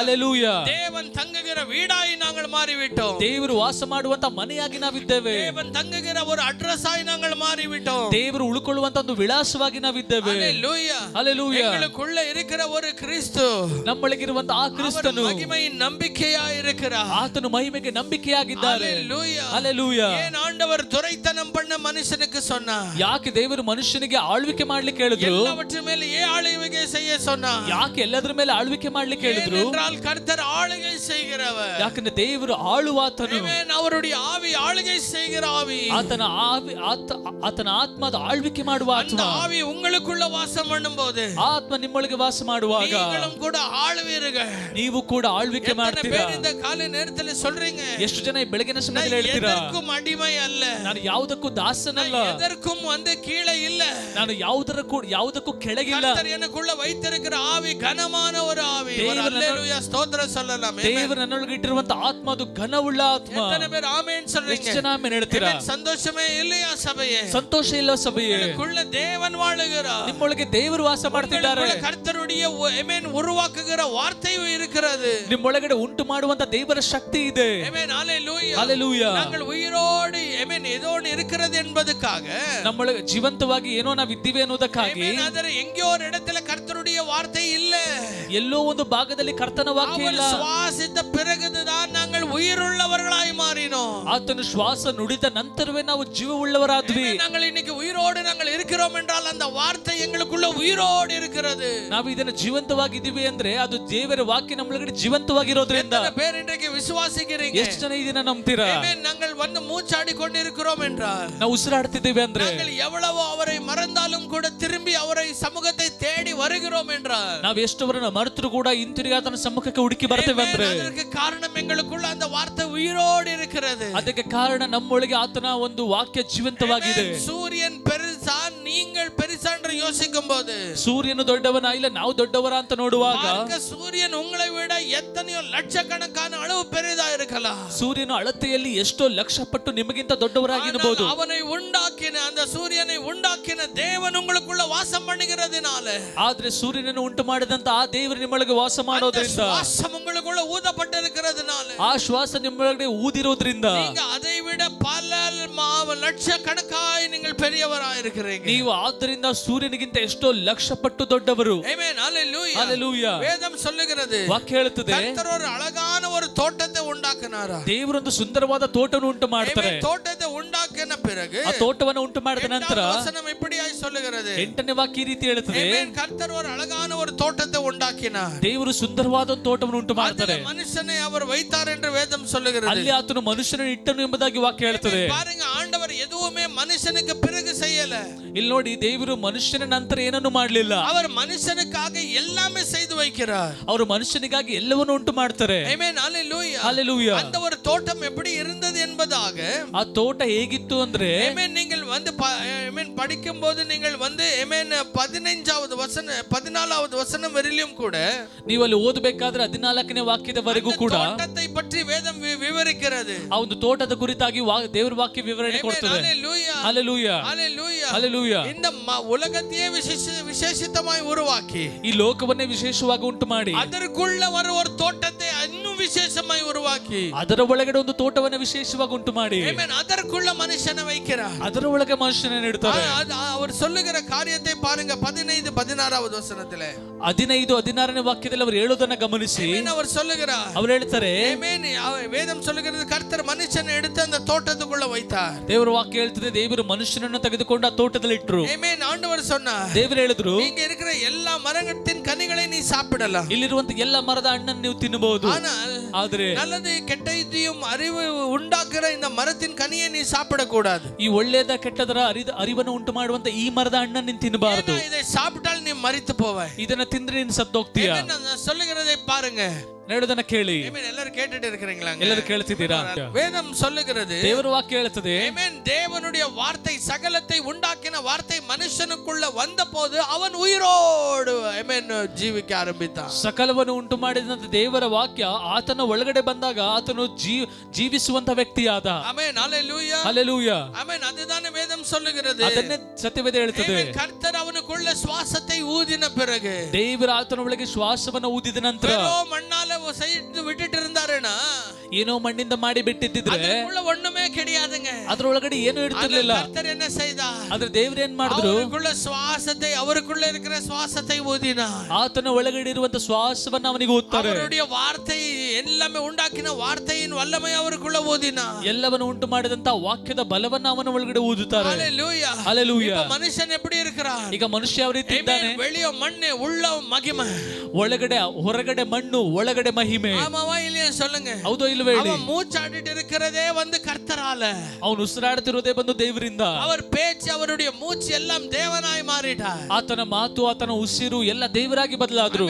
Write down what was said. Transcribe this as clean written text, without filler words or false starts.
Hallelujah. தேவன் தங்குகிற வீடாய் நாங்கள் மாறிவிட்டோம். ದೇವರು ವಾಸ ಮಾಡುವಂತ ಮನೆಯಾಗಿ ನಾವಿದ್ದೇವೆ. தேவன் தங்குகிற ஒரு அட்ரஸ் ஆய் நாங்கள் மாறிவிட்டோம். ದೇವರು ಉಳ್ಕೊಳ್ಳುವಂತ ಒಂದು ವಿಳಾಸವಾಗಿ ನಾವಿದ್ದೇವೆ. Hallelujah. Hallelujah. எங்களுக்குள்ள இருக்கிற ஒரு கிறிஸ்து, ನಮ್ಮೊಳಗಿರುವಂತ ಆ ಕ್ರಿಸ್ತನು மகிமையின் நம்பிக்கையாய் இருக்கிறார். ಆತನು ಮಹಿಮೆಗೆ ನಂಬಿಕೆಯಾಗಿದ್ದಾರೆ. Hallelujah. Hallelujah. ஏன் ஆண்டவர் துரைத்தனம் பண்ண மனுஷனுக்கு சொன்னார்? ಯಾಕೆ ದೇವರು ಮನುಷ್ಯನಿಗೆ ಆಳ್ವಿಕೆ ಮಾಡ್ಲಿಕ್ಕೆ ಹೇಳಿದ್ರು? எல்லாவற்ற ಮೇಲೆ ஆளுகை செய்ய சொன்னார். ಯಾಕೆ ಎಲ್ಲದರ ಮೇಲೆ ಆಳ್ವಿಕೆ ಮಾಡ್ಲಿಕ್ಕೆ ಹೇಳಿದ್ರು? ஏனென்றால் கர்த்தர் ஆளுகை செய்கிறவர். ಯಾಕಂದ್ರೆ ದೇವರು ಆಳುವಾತನು. ಆಮೆನ್. ಅವருடைய ಆವಿ ಆளுகை செய்கிற ಆವಿ. ಆತನ ಆತ್ಮದ ಆಳ್ವಿಕೆ ಮಾಡುವ ಆತ್ಮ. அந்த ஆவி உங்களுக்குள்ள வாசம் பண்ணும்போது ಆತ್ಮ ನಿಮ್ಮೊಳಗೆ ವಾಸ ಮಾಡುವಾಗ நீங்களும் கூட ஆளுவீர்கள். ನೀವು ಕೂಡ ಆಳ್ವಿಕೆ ಮಾಡ್ತೀರಾ. இந்த ಕಾಲ நேரத்தில் சொல்றீங்க? ಎಷ್ಟು ಜನ ಈ ಬೆಳಗಿನ ಸಮಯದಲ್ಲಿ ಹೇಳ್ತೀರಾ? ಎದಕ್ಕೂ ಅಡಿಮೆ ಅಲ್ಲ, ನಾನು ಯಾವುದಕ್ಕೂ ದಾಸನಲ್ಲ, ಎದಕ್ಕೂ ಕೀழே ಇಲ್ಲ, ನಾನು ಯಾವುದಕ್ಕೂ ಕೆಳಗಿಲ್ಲ. கர்த்தர் எனக்குள்ள வைத்திருக்கிற ஆவி கனமான ஒரு ஆவி. ஹalleluya, ஸ்தோத்திரம் சொல்லலாம். ದೇವರು ನನ್ನೊಳಗೆ ಇಟ್ಟಿರುವಂತ ಆತ್ಮ ಅದು ಘನವುಳ್ಳ ಆತ್ಮ. எத்தனை பேர் ஆமென் சொல்றீங்க? ಎಷ್ಟು ಜನ ಆಮೆನ್ ಹೇಳ್ತೀರಾ? ಸಂತೋಷமே இல்லையா ಸಭೆಯೇ? ಸಂತೋಷ ಇಲ್ಲ ಸಭೆಯೇ? எனக்குள்ள தேவன் வாழுகிறார். ನಿಮ್ಮೊಳಗೆ ದೇವರು ವಾಸ ಮಾಡ್ತಿದ್ದಾರೆ. கர்த்தருடைய ஆமென் உருவாக்குகிற வார்த்தை இருக்கிறது. ನಿಮ್ಮೊಳಗಡೆ ಉಂಟು ಮಾಡುವಂತ ದೇವರ ಶಕ್ತಿ ಇದೆ. ஆமென். ஹalleluya. ஹalleluya. நாங்கள் உயிரோடு ஆமென் ஏதோ இருக்கிறது என்பதற்காக, ನಮ್ಮೊಳಗೆ ಜೀವಂತವಾಗಿ ಏನೋ ನಾವು ಇದ್ದೀವಿ ಅನ್ನೋದಕ್ಕಾಗಿ, ಆದರೆ எங்கேயೋ ஒரு இடத்துல கர்த்தருடைய வார்த்தை இல்ல, ಎಲ್ಲೋ ಒಂದು ಭಾಗದಲ್ಲಿ ಕರ್ತನ ವಾಕ್ಯ ಇಲ್ಲ. சுவாசித்த பிறகுதான் நாங்கள் உயிருள்ளவர்களாய் மாறினோம். ಆತನ ಶ್ವಾಸ ನುಡಿದ ನಂತರವೇ ನಾವು ಜೀವವುಳ್ಳವರಾದ್ವಿ. நாங்கள் இன்னைக்கு உயிரோடு நாங்கள் இருக்கிறோம் என்றால் அந்த வார்த்தை எங்களுக்குள்ள உயிரோடு இருக்கிறது. ನಾವು ಇದನ್ನ ಜೀವಂತವಾಗಿದ್ದೀವಿ ಅಂದ್ರೆ ಅದು ದೇವರ ವಾಕ್ಯ ನಮ್ಮೊಳಗಡೆ ಜೀವಂತವಾಗಿರೋದ್ರಿಂದ. எத்தனை பேர் இன்றைக்கு விசுவாசிக்கிறீங்க? ಎಷ್ಟು ಜನ ಇದನ್ನ ನಂಬ್ತೀರಾ? நாங்கள் வந்து மூச்சாடி கொண்டிருக்கிறோம் என்றால், ನಾವು ಉಸಿರಾಡ್ತಿದ್ದೀವಿ ಅಂದ್ರೆ, நாங்கள் எவ்வளவோ அவரை மறந்தாலும் கூட திரும்பி அவரை சமூகத்தை தேடி வருகிறோம் என்றால், ನಾವು ಎಷ್ಟವರನ್ನ ಮರೆತರೂ ಕೂಡ ಹಿಂತಿರುಗಿ ಆತನ ಸಮ್ಮುಖಕ್ಕೆ ಹುಡುಕಿ ಬರ್ತೇವೆ ಅಂದ್ರೆ, அதற்கு காரணம் எங்களுக்குள்ள அந்த வார்த்தை உயிரோடு இருக்கிறது. ಅದಕ್ಕೆ ಕಾರಣ ನಮ್ಮೊಳಗೆ ಆತನ ಒಂದು ವಾಕ್ಯ ಜೀವಂತವಾಗಿದೆ. சூரியன் பெருசா நீங்கள் பெருசா என்று யோசிக்கும் போது, ಸೂರ್ಯನು ದೊಡ್ಡವನ ಇಲ್ಲ ನಾವು ದೊಡ್ಡವರ ಅಂತ ನೋಡುವಾಗ, சூரியன் உங்களை விட எத்தனையோ லட்சக்கணக்கான அளவு பெரிதா இருக்கலாம். ಸೂರ್ಯನ ಅಳತೆಯಲ್ಲಿ ಎಷ್ಟೋ ಲಕ್ಷ ಪಟ್ಟು ನಿಮಗಿಂತ ದೊಡ್ಡವರಾಗಿರಬಹುದು. அவனை உண்டாக்கின அந்த சூரியனை உண்டாக்கின தேவன் உங்களுக்குள்ள வாசம் பண்ணுகிறதுனால, ಆದ್ರೆ ಸೂರ್ಯನನ್ನು ಉಂಟು ಮಾಡಿದಂತ ಆ ದೇವರು ನಿಮ್ಮೊಳಗೆ ವಾಸ ಮಾಡೋದ್ರಿಂದ, வாசம் உங்களுக்குள்ள ஊதப்பட்டிருக்கிறதுனால, ಆ ಶ್ವಾಸ ನಿಮ್ಮೊಳಗಡೆ ಊದಿರೋದ್ರಿಂದ, நீங்க அதை விட பல லட்சக்கணக்காய் நீங்கள் பெரியவராய் இருக்கிறீங்க. ನೀವು ಆದ್ದರಿಂದ ಸೂರ್ಯನಿಗಿಂತ ಎಷ್ಟೋ ಲಕ್ಷ ಪಟ್ಟು ದೊಡ್ಡವರು. ಆಮೆನ್. ஹalleluya. ஹalleluya. வேதம் சொல்லுகிறது, ವಾಕ್ಯ ಹೇಳುತ್ತದೆ, கர்த்தர் ஒரு அழகான ஒரு தோட்டத்தை உண்டாக்கினாரா. ದೇವರೊಂದು ಸುಂದರವಾದ ತೋಟವನ್ನು ಉಂಟು ಮಾಡ್ತಾರೆ. தோட்டத்தை உண்டாக்கின பிறகு ಆ ತೋಟವನ್ನು ಉಂಟು ಮಾಡಿದ ನಂತರ வசனம் இப்படியாய் சொல்லுகிறது, 8ನೇ ವಾಕ್ಯ ಈ ರೀತಿ ಹೇಳುತ್ತದೆ, கர்த்தர் ஒரு அழகான ஒரு தோட்டத்தை உண்டாக்கினார். ದೇವರು ಸುಂದರವಾದ ಒಂದು ತೋಟವನ್ನು ಉಂಟು ಮಾಡ್ತಾರೆ. ಮನುಷ್ಯனை அவர் வைத்தார் என்று வேதம் சொல்லுகிறது. ಅಲ್ಲಿ ಆತನು ಮನುಷ್ಯನನ್ನು ಇಟ್ಟನು ಎಂಬುದಾಗಿ ವಾಕ್ಯ ಹೇಳುತ್ತದೆ. பாருங்க, ஆண்டவர் எதுவுமே மனுஷனுக்கு பிறகு செய்யல. ಇಲ್ಲಿ ನೋಡಿ, ದೇವರು ಮನುಷ್ಯನ ನಂತರ ಏನನ್ನು ಮಾಡಲಿಲ್ಲ. அவர் மனுஷனுக்காக எல்லாமே செய்து வைக்கிறார். ಅವರು ಮನುಷ್ಯನಿಗಾಗಿ ಎಲ್ಲವನ್ನು ಉಂಟು ಮಾಡ್ತಾರೆ. ಆಮೆನ್. ஹalleluya. ஹalleluya. அந்த ஒரு தோட்டம் எப்படி இருந்தது என்பதாக, ಆ ತೋಟ ಹೇಗಿತ್ತು ಅಂದ್ರೆ, ஆமென், நீங்கள் வந்து ஆமென் படிக்கும்போது நீங்கள் வந்து ஆமென் 15வது வசனம் 14வது வசனம் வரையிலும் கூட ನೀವು ಅಲ್ಲಿ ಓದಬೇಕಾದ್ರೆ 14ನೇ ವಾಕ್ಯದವರೆಗೂ ಕೂಡ தோட்டத்தை பற்றி வேதம் விவரிக்கிறது. ಆ ಒಂದು ತೋಟದ ಕುರಿತಾಗಿ ದೇವರ ವಾಕ್ಯ ವಿವರಣೆ ಕೊಡ್ತದೆ. ஹalleluya. ஹalleluya. ஹalleluya. ஹalleluya. இந்த உலகத்தையே விசேஷித்தமாய் உருவாக்கி, ಈ ಲೋಕವನ್ನೇ ವಿಶೇಷವಾಗಿ ಉಂಟು ಮಾಡಿ, அதற்குள்ள ஒரு தோட்டத்தை இன்னும் விசேஷமாய் உருவாக்கி, ಅದರ ಒಳಗಡೆ ಒಂದು ತೋಟವನ್ನು ವಿಶೇಷವಾಗಿ ಉಂಟು ಮಾಡಿ, ஆமென், அதற்குள்ள மனுஷனை வைக்கிறார். ಅದರ ಒಳಗೆ ಮನುಷ್ಯನನ್ನು ಇಡ್ತಾರೆ. அவர் சொல்லுகிற காரியத்தை பாருங்க 15-16வது வசனத்திலே. 15-16ನೇ ವಾಕ್ಯದಲ್ಲಿ ಅವರು ಹೇಳೋದನ್ನ ಗಮನಿಸಿ, அவர் சொல்லுகிறார், ಅವರು ಹೇಳ್ತಾರೆ, ஆமென், வேதம் சொல்லுகிறது, கர்த்தர் மனுஷனை எடுத்து அந்த தோட்டத்துக்குள்ள வைத்தார். ದೇವರ ವಾಕ್ಯ ಹೇಳ್ತದೆ, ದೇವರು ಮನುಷ್ಯನನ್ನು ತೆಗೆದುಕೊಂಡು ಆ ತೋಟದಲ್ಲಿ ಇಟ್ಟರು. ஆமென். ஆண்டவர் சொன்னார், ದೇವರು ಹೇಳಿದ್ರು, இங்க இருக்கிற எல்லா மரத்தின் கனிகளை நீ சாப்பிடலாம், ಇಲ್ಲಿರುವಂತ ಎಲ್ಲ ಮರದ ಹಣ್ಣನ್ನು ನೀವು ತಿನ್ನಬಹುದು, ಆದ್ರೆ நல்லது கெட்டதையும் அறிவு உண்டாக்குற இந்த மரத்தின் கனியை நீ சாப்பிடக்கூடாது. ಈ ಒಳ್ಳೆಯದ ಕೆಟ್ಟದರ ಅರಿವನ್ನು ಉಂಟು ಮಾಡುವಂತ ಈ ಮರದ ಹಣ್ಣನ್ನು ನೀನು ತಿನ್ನಬಾರದು. இதை சாப்பிட்டால் நீ மரித்து போவாய். ಇದನ್ನ ತಿಂದ್ರೆ ನೀನು ಸತ್ತೋಗ್ತೀಯಾ. சொல்லுகிறதை பாருங்க, ಹೇಳೋದನ್ನ ಕೇಳಿ. எல்லாரும் கேட்டுட்டு இருக்கிறீங்களா? ಎಲ್ಲರೂ ಕೇಳ್ತಿದ್ದೀರಾ? வேதம் சொல்லுகிறது, ದೇವರ ವಾಕ್ಯ ಹೇಳುತ್ತದೆ, ஆமென், தேவனுடைய வார்த்தை சகலத்தை உண்டாக்கின வார்த்தை மனுஷனுக்குள்ள வந்தபோது அவன் உயிரோடு ஆமென் ஜீவிக்க ஆரம்பித்தான். ಸಕಲವನ್ನು ಉಂಟು ಮಾಡಿದಂತ ದೇವರ ವಾಕ್ಯ ಆತನ ಒಳಗಡೆ ಬಂದಾಗ ಆತನು ಜೀವಿಸುವಂತ ವ್ಯಕ್ತಿಯಾದ. ஆமென். ஹalleluya. ஹalleluya. ஆமென். அதுதான் வேதம் சொல்லுகிறது. ಅದನ್ನೇ ಸತ್ಯವೇದ ಹೇಳುತ್ತದೆ. கர்த்தர் அவனுக்குள்ள சுவாசத்தை ஊதின பிறகு, ದೇವರ ಆತನ ಒಳಗೆ ಶ್ವಾಸವನ್ನು ಊದಿದ ನಂತರ, மண்ணால செய்து விட்டுட்டு இருந்தாருன்னா ಏನೋ ಮಣ್ಣಿಂದ ಮಾಡಿ ಬಿಟ್ಟಿದ್ದಿದ್ರೆ அதுக்குள்ள ஒண்ணுமே கிடையாதுங்க. ಅದ್ರೊಳಗಡೆ ಏನು ಇಡ್ತಿರ್ಲಿಲ್ಲ. கர்த்தர் என்ன செய்தார்? ಆದ್ರೆ ದೇವರು ಏನ್ ಮಾಡಿದ್ರು? அவருக்குள்ள சுவாசத்தை, அவருக்குள்ள இருக்கிற சுவாசத்தை ஊதினார். ಆತನ ಒಳಗಡೆ ಇರುವಂತ ಶ್ವಾಸವನ್ನ ಅವನಿಗೆ ಊದ್ತಾರೆ. அவருடைய வார்த்தை எல்லாமே உண்டாக்கின வார்த்தையின் வல்லமை அவருக்குள்ள ஊதினார். ಎಲ್ಲವನ್ನು ಉಂಟು ಮಾಡಿದಂತ ವಾಕ್ಯದ ಬಲವನ್ನ ಅವನ ಒಳಗಡೆ ಊದುತ್ತಾರೆ. ஹalleluya ஹalleluya. இப்ப ಮನುಷ್ಯன் எப்படி இருக்கிறார்? ಈಗ ಮನುಷ್ಯ ಯಾವ ರೀತಿ ಇದ್ದಾನೆ? வெளிய மண்ணு உள்ள மகிமை. ಒಳಗಡೆ ಹೊರಗಡೆ ಮಣ್ಣು ಒಳಗಡೆ ಮಹಿಮೆ. ஆமாவா இல்லையா சொல்லுங்க. ಹೌದೋ ಇಲ್ವೇ ಹೇಳಿ. அவன் மூச்சாடிட்டு இருக்கிறதே வந்து கர்த்தரால. ಅವನು ಉಸಿರಾಡುತ್ತಿರುವುದೇ ಬಂದು ದೇವರಿಂದ. அவர் பேச்சு, அவருடைய மூச்சு எல்லாம் தேவனாய் மாறிட்டார். ಆತನ ಮಾತು, ಆತನ ಉಸಿರು ಎಲ್ಲ ದೇವರಾಗಿ ಬದಲಾದ್ರು.